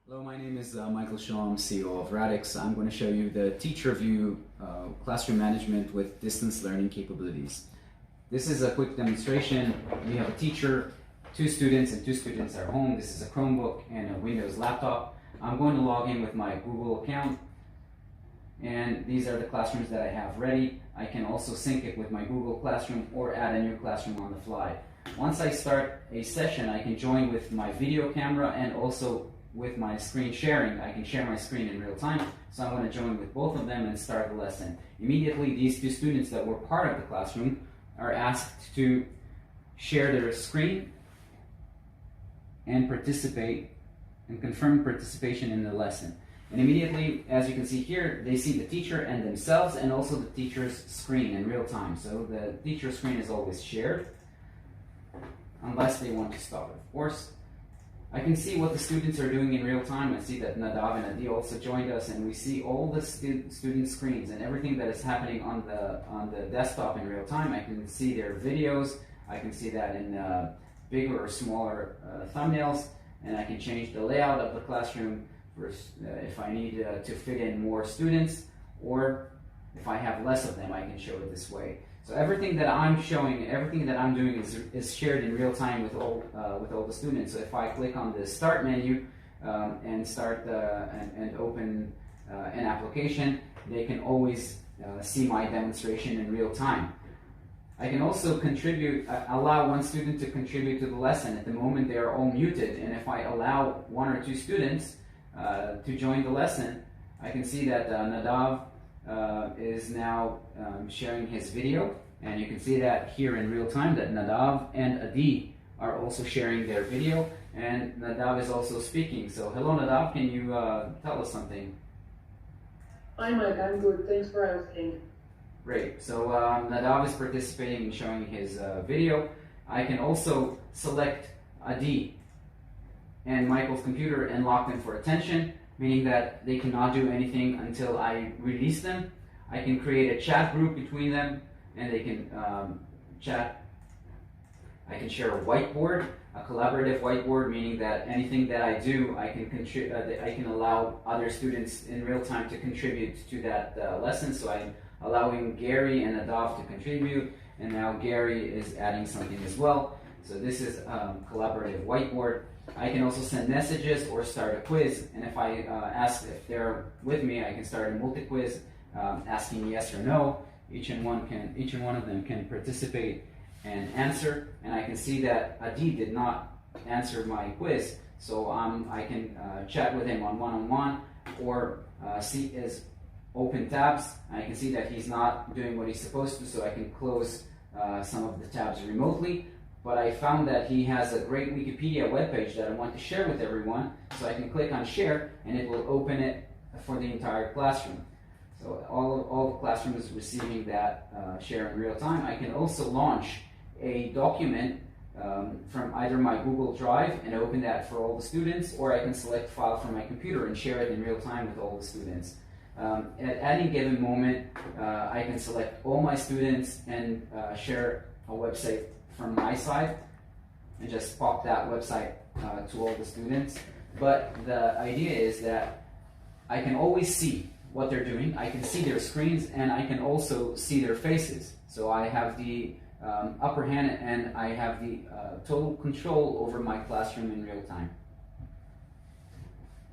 Hello, my name is Michael Shaw, I'm CEO of Radix. I'm going to show you the TeacherView classroom management with distance learning capabilities. This is a quick demonstration. We have a teacher, two students, and two students are home. This is a Chromebook and a Windows laptop. I'm going to log in with my Google account, and these are the classrooms that I have ready. I can also sync it with my Google Classroom or add a new classroom on the fly. Once I start a session, I can join with my video camera and also with my screen sharing. I can share my screen in real time, so I'm going to join with both of them and start the lesson. Immediately, these two students that were part of the classroom are asked to share their screen and participate and confirm participation in the lesson. And immediately, as you can see here, they see the teacher and themselves and also the teacher's screen in real time. So the teacher's screen is always shared, unless they want to stop it, of course. I can see what the students are doing in real time. I see that Nadav and Adi also joined us, and we see all the student screens and everything that is happening on the desktop in real time. I can see their videos. I can see that in bigger or smaller thumbnails, and I can change the layout of the classroom for, if I need to fit in more students, or if I have less of them, I can show it this way. So everything that I'm showing, everything that I'm doing is shared in real time with all the students. So if I click on the Start menu and start and open an application, they can always see my demonstration in real time. I can also allow one student to contribute to the lesson. At the moment, they are all muted, and if I allow one or two students to join the lesson, I can see that Nadav is now sharing his video, and you can see that here in real time that Nadav and Adi are also sharing their video, and Nadav is also speaking. So hello Nadav, can you tell us something? Hi Mike, I'm good, thanks for asking. Great, so Nadav is participating and showing his video. I can also select Adi and Michael's computer and lock them for attention, meaning that they cannot do anything until I release them. I can create a chat group between them, and they can chat. I can share a whiteboard, a collaborative whiteboard, meaning that anything that I do, I can allow other students in real time to contribute to that lesson. So I'm allowing Gary and Nadav to contribute, and now Gary is adding something as well. So this is collaborative whiteboard. I can also send messages or start a quiz, and if I ask if they're with me, I can start a multi-quiz asking yes or no. Each and one of them can participate and answer, and I can see that Adi did not answer my quiz, so I can chat with him on one-on-one or see his open tabs. I can see that he's not doing what he's supposed to, so I can close some of the tabs remotely. But I found that he has a great Wikipedia webpage that I want to share with everyone, so I can click on share and it will open it for the entire classroom. So all the classrooms receiving that share in real time. I can also launch a document from either my Google Drive and open that for all the students, or I can select file from my computer and share it in real time with all the students. At any given moment, I can select all my students and share a website from my side and just pop that website to all the students. But the idea is that I can always see what they're doing, I can see their screens, and I can also see their faces. So I have the upper hand, and I have the total control over my classroom in real time.